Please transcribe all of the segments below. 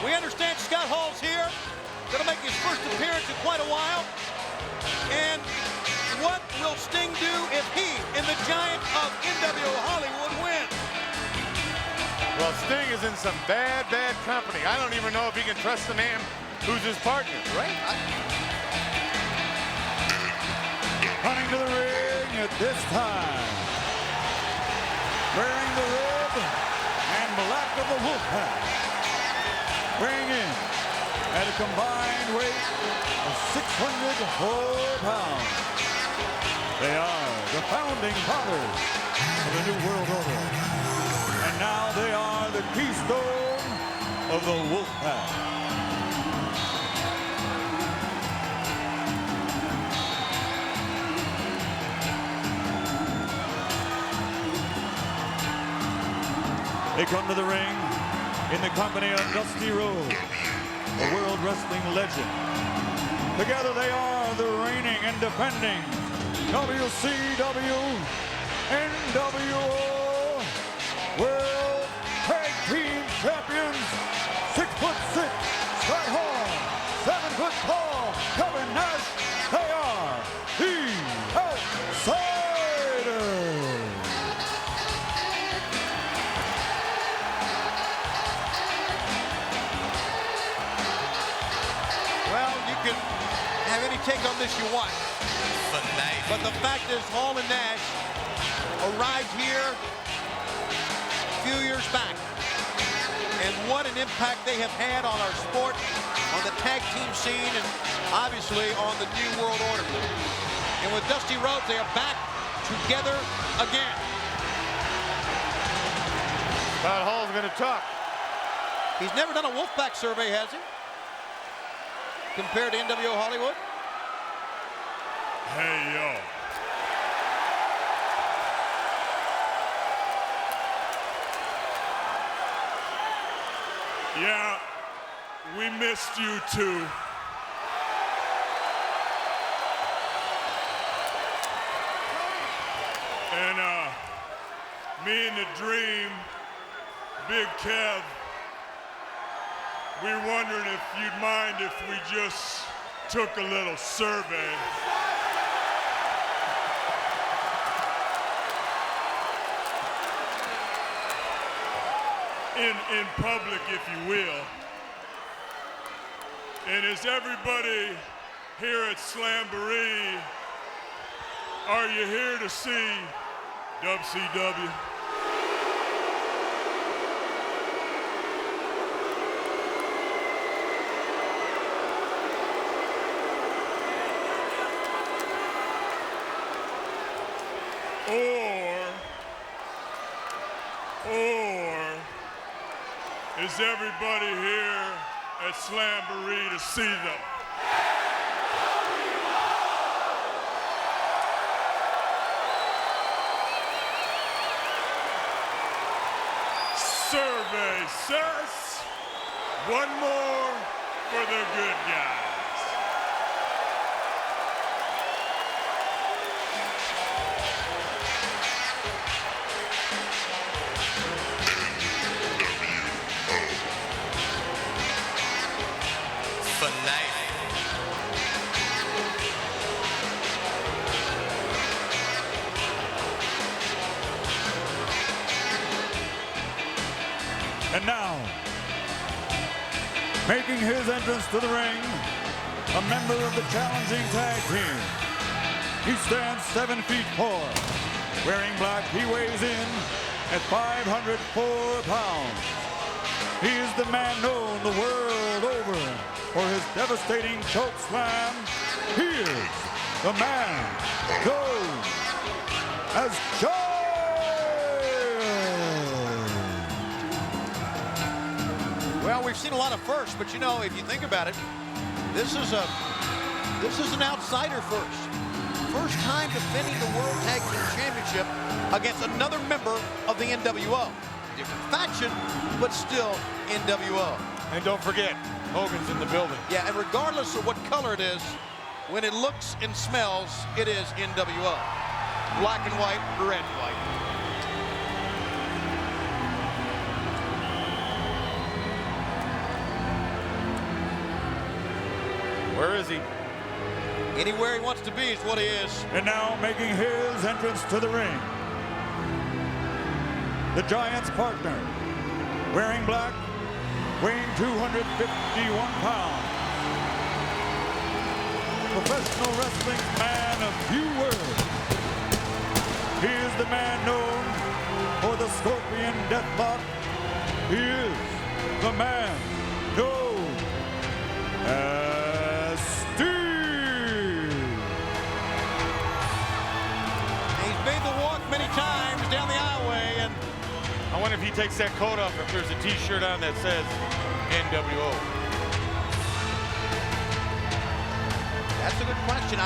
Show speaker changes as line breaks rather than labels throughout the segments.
We understand Scott Hall's here. Going to make his first appearance in quite a while. And what will Sting do if he and the Giant of NWO Hollywood win?
Well, Sting is in some bad company. I don't even know if he can trust the man who's his partner.
Right?
Running to the ring at this time, wearing the red and black of the Wolfpack, weighing in at a combined weight of 604 pounds. They are the founding fathers of the New World Order. And now they are the keystone of the Wolfpack. They come to the ring in the company of Dusty Rhodes, a World Wrestling legend. Together they are the reigning and defending WCW NWO World Tag Team Champions. 6'6" Scott Hall, 7 foot tall Kevin Nash. They are the Outsiders.
Well, you can have any take on this you want. But the fact is, Hall and Nash arrived here a few years back. And what an impact they have had on our sport, on the tag team scene, and obviously on the New World Order. And with Dusty Rhodes, they are back together again.
Scott Hall's going to talk.
He's never done a Wolfpack survey, has he? Compared to NWO Hollywood?
Hey, yo. Yeah, we missed you too. And me and the Dream, Big Kev, we're wondering if you'd mind if we just took a little survey. In public, if you will. And is everybody here at Slamboree, are you here to see WCW? Or is everybody here at Slamboree to see them? Survey says one more for the good guys.
And now, making his entrance to the ring, a member of the challenging tag team. He stands 7 feet 4. Wearing black, he weighs in at 504 pounds. He is the man known the world over for his devastating choke slam. He is the man known as Giant.
Well, we've seen a lot of firsts, but you know, if you think about it, this is an outsider first. First time defending the World Tag Team Championship against another member of the NWO. Different faction, but still NWO.
And don't forget, Hogan's in the building.
Yeah, and regardless of what color it is, when it looks and smells, it is NWO. Black and white, red and white.
is he?
Anywhere he wants to be is what he is.
And now making his entrance to the ring, the Giant's partner, wearing black, weighing 251 pounds. Professional wrestling's man of few words. He is the man known for the Scorpion Deathlock. He is the man known as Steve.
He's made the walk many times down the aisleway, and
I wonder if he takes that coat off if there's a t-shirt on that says NWO.
that's a good question.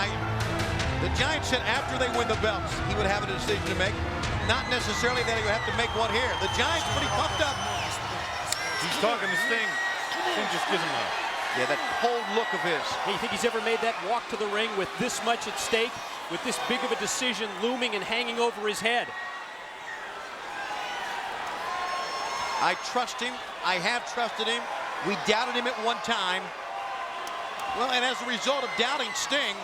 The Giant said after they win the belts, he would have a decision to make. Not necessarily that he would have to make one here. The Giant's pretty pumped up.
He's talking to Sting. Sting just gives him a...
Yeah, that cold look of his.
Hey, you think he's ever made that walk to the ring with this much at stake, with this big of a decision looming and hanging over his head?
I trust him. I have trusted him. We doubted him at one time. Well, and as a result of doubting Sting,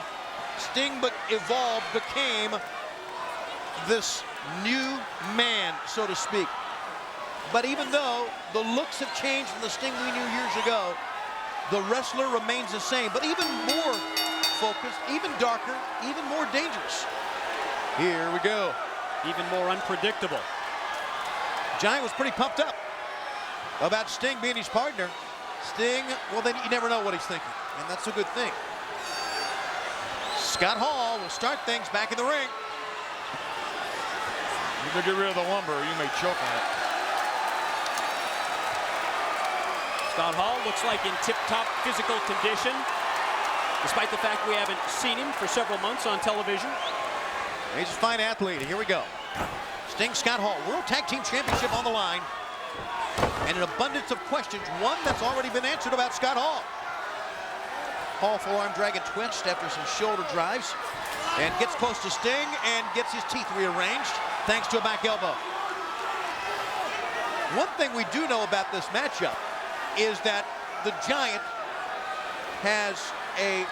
Sting evolved, became this new man, so to speak. But even though the looks have changed from the Sting we knew years ago, the wrestler remains the same, but even more focused, even darker, even more dangerous. Here we go.
Even more unpredictable.
Giant was pretty pumped up about Sting being his partner. Sting, well, then you never know what he's thinking, and that's a good thing. Scott Hall will start things back in the ring.
You can get rid of the lumber or you may choke on it.
Scott Hall looks like in tip-top physical condition, despite the fact we haven't seen him for several months on television.
He's a fine athlete. Here we go. Sting, Scott Hall, World Tag Team Championship on the line. And an abundance of questions. One that's already been answered about Scott Hall. Hall forearm dragon twist after some shoulder drives. And gets close to Sting and gets his teeth rearranged thanks to a back elbow. One thing we do know about this matchup is that the Giant has a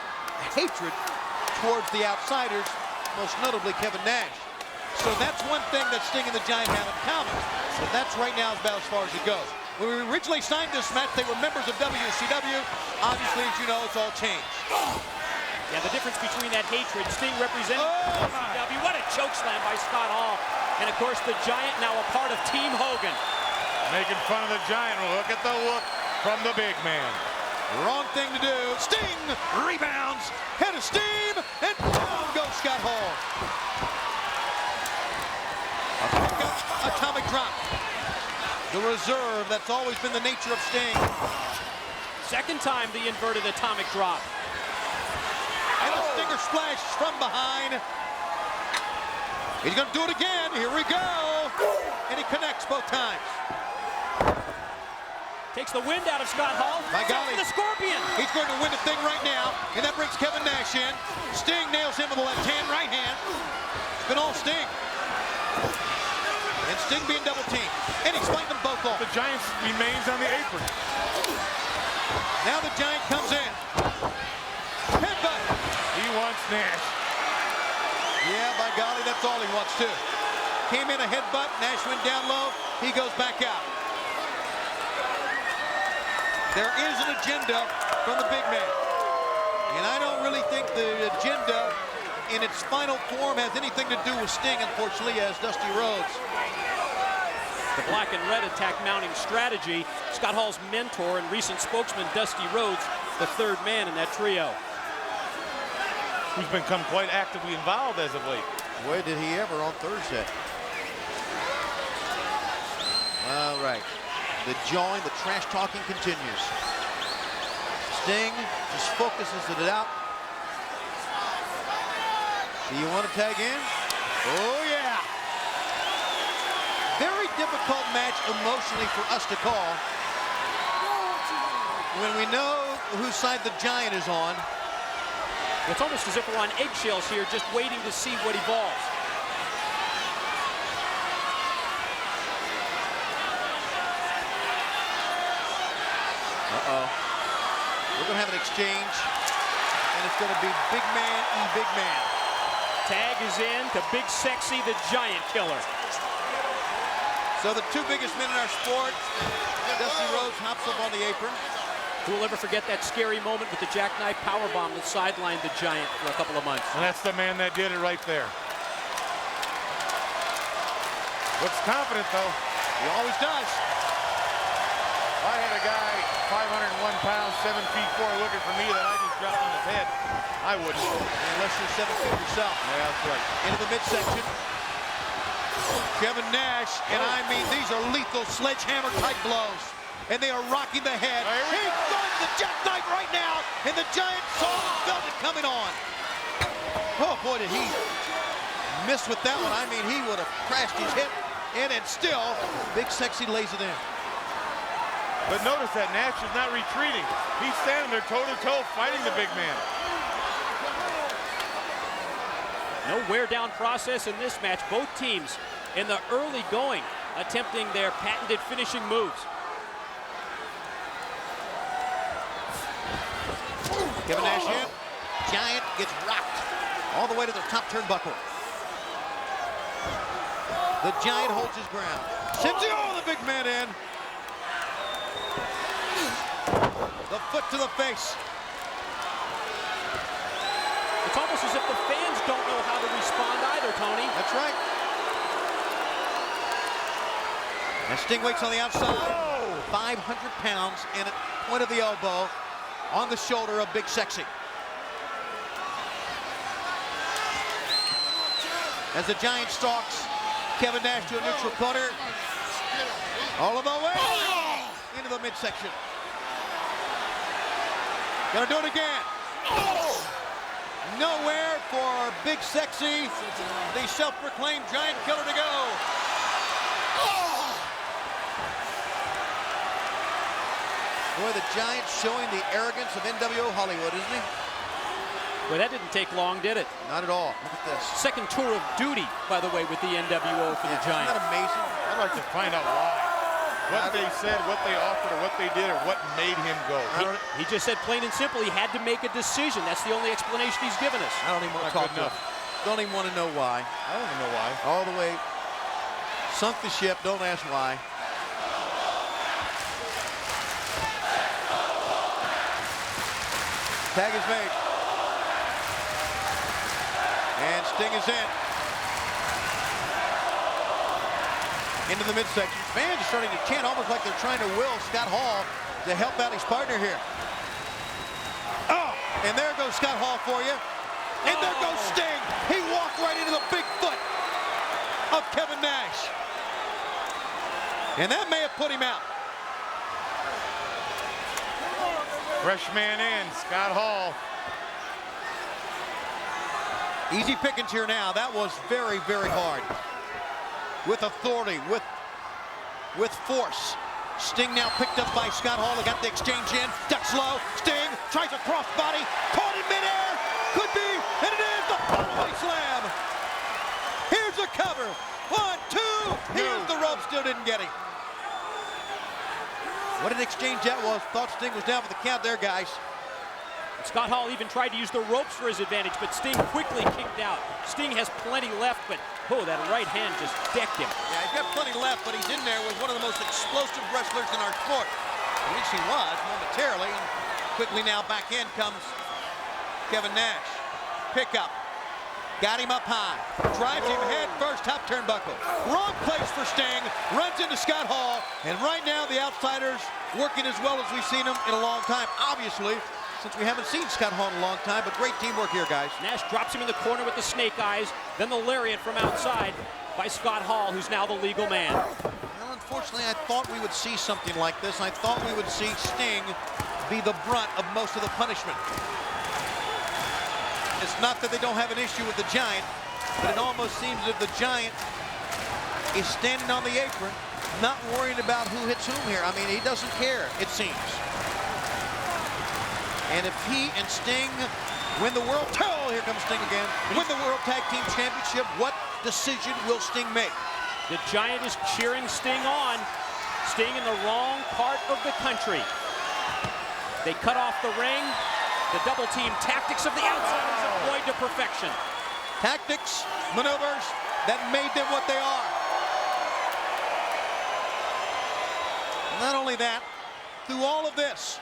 hatred towards the outsiders, most notably Kevin Nash. So that's one thing that Sting and the Giant have in common. But that's right now about as far as it goes. When we originally signed this match, they were members of WCW. Obviously, as you know, it's all changed.
Yeah, the difference between that hatred, Sting representing WCW. What a choke slam by Scott Hall. And of course, the Giant now a part of Team Hogan.
Making fun of the Giant. Look at the look from the big man.
Wrong thing to do. Sting rebounds, head of steam, and down goes Scott Hall. Atomic drop. The reserve, that's always been the nature of Sting.
Second time the inverted atomic drop.
And a Stinger splash from behind. He's going to do it again. Here we go. And he connects both times.
Takes the wind out of Scott Hall.
My golly.
The Scorpion.
He's going to win the thing right now. And that brings Kevin Nash in. Sting nails him with the left hand, right hand. It's been all Sting. And Sting being double teamed. And he's fighting them both off.
The Giant remains on the apron.
Now the Giant comes in. Headbutt.
He wants Nash.
Yeah, by golly, that's all he wants too. Came in a headbutt. Nash went down low. He goes back out. There is an agenda from the big man. And I don't really think the agenda in its final form has anything to do with Sting, unfortunately, as Dusty Rhodes.
The black and red attack mounting strategy. Scott Hall's mentor and recent spokesman, Dusty Rhodes, the third man in that trio.
Who's become quite actively involved as of late.
Boy, did he ever on Thursday. All right. The jawing, the trash talking continues. Sting just focuses it out. Do you want to tag in? Oh, yeah. Very difficult match emotionally for us to call. When we know whose side the Giant is on.
It's almost as if we're on eggshells here, just waiting to see what evolves.
Uh-oh. We're going to have an exchange. and it's going to be big man big man.
Tag is in to Big Sexy, the Giant Killer.
So the two biggest men in our sport, Dusty Rhodes hops up on the apron.
Who will ever forget that scary moment with the jackknife powerbomb that sidelined the Giant for a couple of months?
And that's the man that did it right there. Looks confident, though.
He always does.
If I had a guy 501 pounds, 7 feet 4 looking for me that I just dropped on his head, I wouldn't.
Unless you're 7 feet yourself.
Yeah, that's right.
Into the midsection. Kevin Nash, and I mean, these are lethal sledgehammer type blows. And they are rocking the head. He throws the jackknife right now, and the Giant saw and felt it coming on. Oh boy, did he miss with that one. I mean, he would have crashed his hip, and still, Big Sexy lays it in.
But notice that Nash is not retreating. He's standing there toe-to-toe fighting the big man.
No wear-down process in this match. Both teams in the early going attempting their patented finishing moves.
Kevin Nash in. Giant gets rocked all the way to the top turnbuckle. The Giant holds his ground. Sends the big man in. The foot to the face.
It's almost as if the fans don't know how to respond either, Tony.
That's right. And Sting waits on the outside. 500 pounds and at point of the elbow on the shoulder of Big Sexy. As the Giant stalks Kevin Nash to a neutral corner. All of the way into the midsection. Gonna do it again. Nowhere for Big Sexy, the self-proclaimed Giant Killer, to go. Boy, the Giant showing the arrogance of NWO Hollywood, isn't he?
Well, that didn't take long, did it?
Not at all. Look at this.
Second tour of duty, by the way, with the NWO for the Giant.
Isn't that amazing?
I'd like to find out why. What they said, what they offered, or what they did, or what made him go.
He just said plain and simple he had to make a decision. That's the only explanation he's given us.
I don't even want to talk to him. Don't even want to know why.
I don't even know why.
All the way. Sunk the ship. Don't ask why. Tag is made. And Sting is in. Into the midsection. Fans are starting to chant almost like they're trying to will Scott Hall to help out his partner here. Oh, and there goes Scott Hall for you. And there goes Sting. He walked right into the big foot of Kevin Nash. And that may have put him out.
Fresh man in, Scott Hall.
Easy pickings here now. That was very, very hard. With authority, with force. Sting now picked up by Scott Hall. They got the exchange in. Ducks low. Sting tries a crossbody. Caught in midair. Could be. And it is the runaway slam. Here's the cover. 1, 2. Here's the rope. Still didn't get him. What an exchange that was. Thought Sting was down for the count there, guys.
Scott Hall even tried to use the ropes for his advantage, but Sting quickly kicked out. Sting has plenty left, but that right hand just decked him.
Yeah, he's got plenty left, but he's in there with one of the most explosive wrestlers in our sport. At least he was momentarily. And quickly now back in comes Kevin Nash. Pickup. Got him up high. Drives him head first, top turnbuckle. Wrong place for Sting. Runs into Scott Hall. And right now the outsiders working as well as we've seen them in a long time. Obviously, since we haven't seen Scott Hall in a long time, but great teamwork here, guys.
Nash drops him in the corner with the snake eyes, then the lariat from outside by Scott Hall, who's now the legal man.
Well, unfortunately, I thought we would see something like this. I thought we would see Sting be the brunt of most of the punishment. It's not that they don't have an issue with the Giant, but it almost seems that the Giant is standing on the apron, not worrying about who hits whom here. I mean, he doesn't care, it seems. And if he and Sting win the World, here comes Sting again, win the World Tag Team Championship, what decision will Sting make?
The Giant is cheering Sting on. Sting in the wrong part of the country. They cut off the ring. The double team tactics of the outside is employed to perfection.
Tactics, maneuvers that made them what they are. Not only that, through all of this,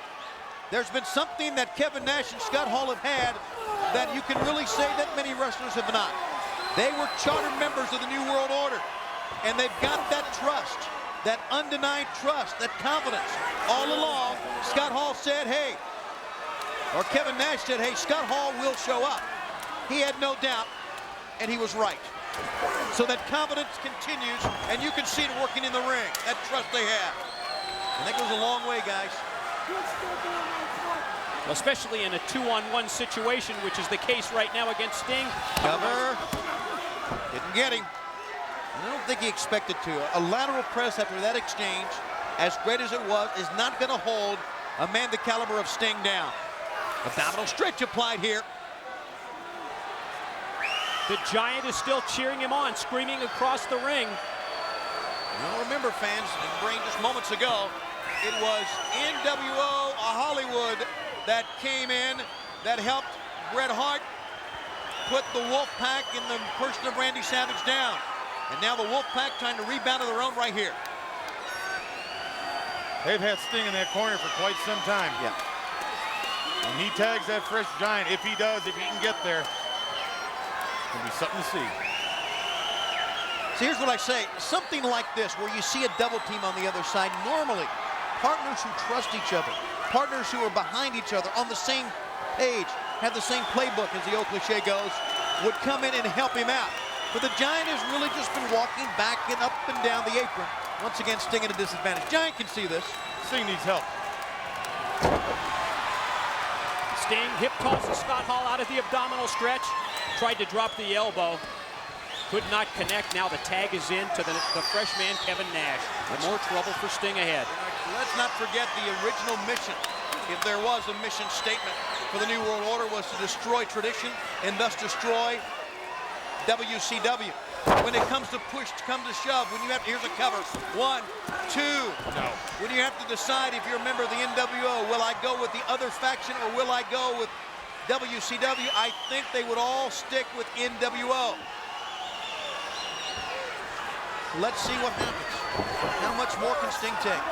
there's been something that Kevin Nash and Scott Hall have had that you can really say that many wrestlers have not. They were chartered members of the New World Order, and they've got that trust, that undenied trust, that confidence. All along, Scott Hall said, hey, or Kevin Nash said, hey, Scott Hall will show up. He had no doubt, and he was right. So that confidence continues, and you can see it working in the ring, that trust they have. And that goes a long way, guys.
Especially in a 2-on-1 situation, which is the case right now against Sting.
Cover. Didn't get him. I don't think he expected to. A lateral press after that exchange, as great as it was, is not going to hold a man the caliber of Sting down. Abdominal stretch applied here.
The Giant is still cheering him on, screaming across the ring.
You'll remember, fans, in brain just moments ago, it was NWO Hollywood that came in, that helped Bret Hart put the Wolfpack in the person of Randy Savage down. And now the Wolfpack trying to rebound of their own right here.
They've had Sting in that corner for quite some time.
Yeah.
And he tags that fresh Giant, if he does, if he can get there. It'll be something to see.
So here's what I say, something like this where you see a double team on the other side, normally partners who trust each other, partners who are behind each other on the same page, have the same playbook as the old cliche goes, would come in and help him out. But the Giant has really just been walking back and up and down the apron. Once again, Sting at a disadvantage. Giant can see this.
Sting needs help.
Sting hip tosses Scott Hall out of the abdominal stretch. Tried to drop the elbow. Could not connect. Now the tag is in to the fresh man, Kevin Nash. More trouble for Sting ahead.
Let's not forget the original mission, if there was a mission statement for the New World Order, was to destroy tradition and thus destroy WCW. When it comes to push, come to shove, when you have to, here's a cover, 1, 2.
No.
When you have to decide if you're a member of the NWO, will I go with the other faction or will I go with WCW? I think they would all stick with NWO. Let's see what happens. How much more can Sting take?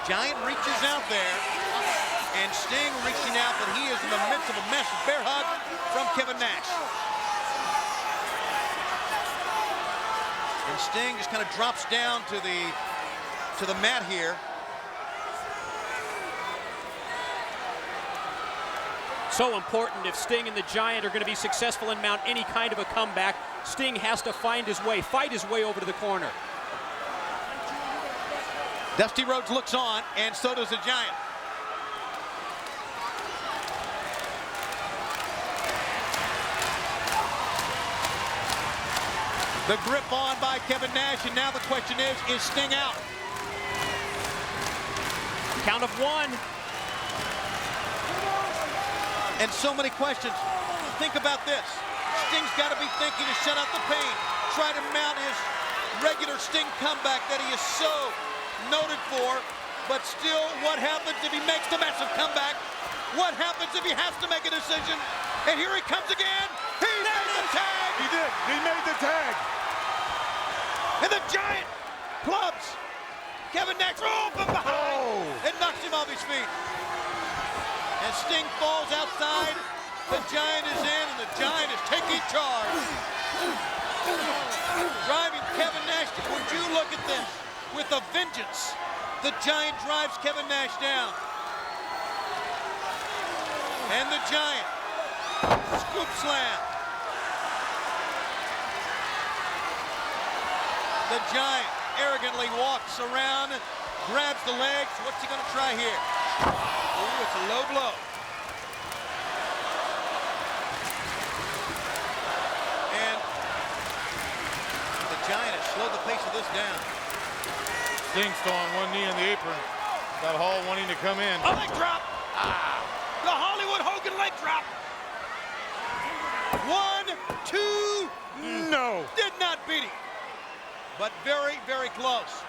Giant reaches out there, and Sting reaching out, but he is in the midst of a massive bear hug from Kevin Nash. And Sting just kind of drops down to the mat here.
So important if Sting and the Giant are going to be successful and mount any kind of a comeback. Sting has to find his way, fight his way over to the corner.
Dusty Rhodes looks on, and so does the Giant. The grip on by Kevin Nash, and now the question is Sting out?
Count of 1.
And so many questions. Think about this. Sting's got to be thinking to shut out the pain, try to mount his regular Sting comeback that he is so noted for, but still, what happens if he makes the massive comeback? What happens if he has to make a decision? And here he comes again. He made the tag.
He did. He made the tag.
And the Giant clubs Kevin Nash from behind and knocks him off his feet. And Sting falls outside. The Giant is in, and the Giant is taking charge. Driving Kevin Nash. Would you look at this? With a vengeance, the Giant drives Kevin Nash down. And the Giant, scoop slam. The Giant arrogantly walks around, grabs the legs. What's he gonna try here? Ooh, it's a low blow. And the Giant has slowed the pace of this down.
Sting still on one knee in the apron. Got Hall wanting to come in.
A leg drop. The Hollywood Hogan leg drop. 1, 2.
No.
Did not beat him. But very, very close.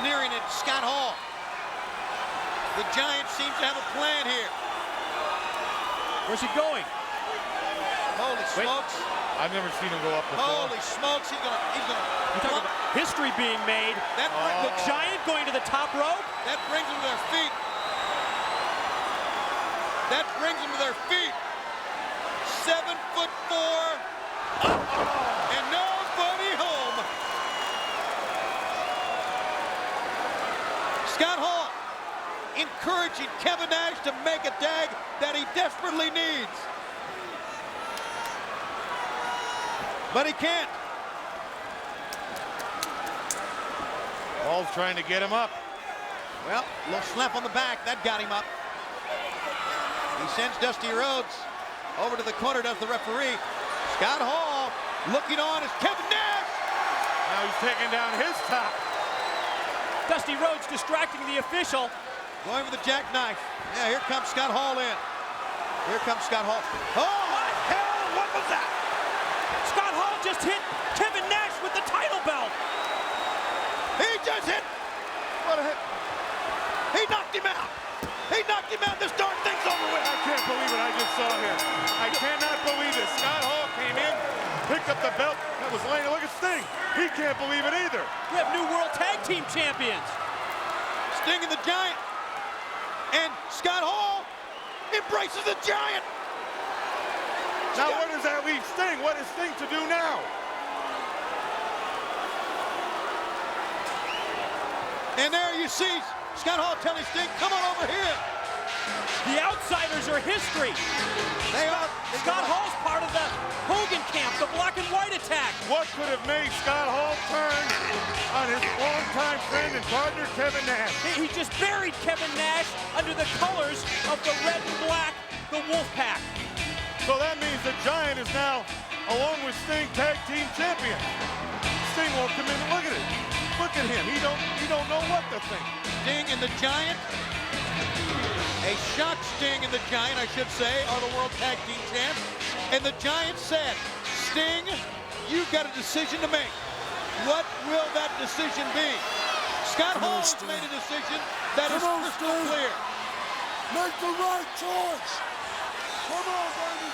Sneering at Scott Hall. The Giant seems to have a plan here.
Where's he going?
Holy smokes.
I've never seen him go up before.
Holy smokes, he's gonna
You talk about history being made.
That
The Giant going to the top rope.
That brings them to their feet. That brings them to their feet. 7'4", and nobody home. Scott Hall encouraging Kevin Nash to make a tag that he desperately needs. But he can't.
Hall's trying to get him up.
Well, a little slap on the back, that got him up. He sends Dusty Rhodes over to the corner, does the referee. Scott Hall looking on as Kevin Nash.
Now he's taking down his top.
Dusty Rhodes distracting the official.
Going for the jackknife. Yeah, here comes Scott Hall in. Here comes Scott Hall. Oh, my hell, what was that?
Scott Hall just hit Kevin Nash with the title belt.
He just hit. What a hit. He knocked him out. He knocked him out. This darn thing's over with.
I can't believe what I just saw here. I cannot believe this. Scott Hall came in, picked up the belt that was laying. Look at Sting. He can't believe it either.
We have new World Tag Team Champions.
Sting and the Giant. And Scott Hall embraces the Giant.
Now where does that leave Sting? What is Sting to do now?
And there you see Scott Hall telling Sting, come on over here.
The Outsiders are history.
They are.
Scott Hall's part of the Hogan camp, the black and white attack.
What could have made Scott Hall turn on his longtime friend and partner, Kevin Nash?
He just buried Kevin Nash under the colors of the red and black, the Wolfpack.
So that means the Giant is now, along with Sting, tag team champion. Sting won't come in. Look at it. Look at him. He don't know what to think.
Sting and the Giant. A shock Sting and the Giant, I should say, are the World Tag Team Champs. And the Giant said, Sting, you've got a decision to make. What will that decision be? Scott Hall has made a decision that is crystal clear.
Make the right choice. Come on, baby.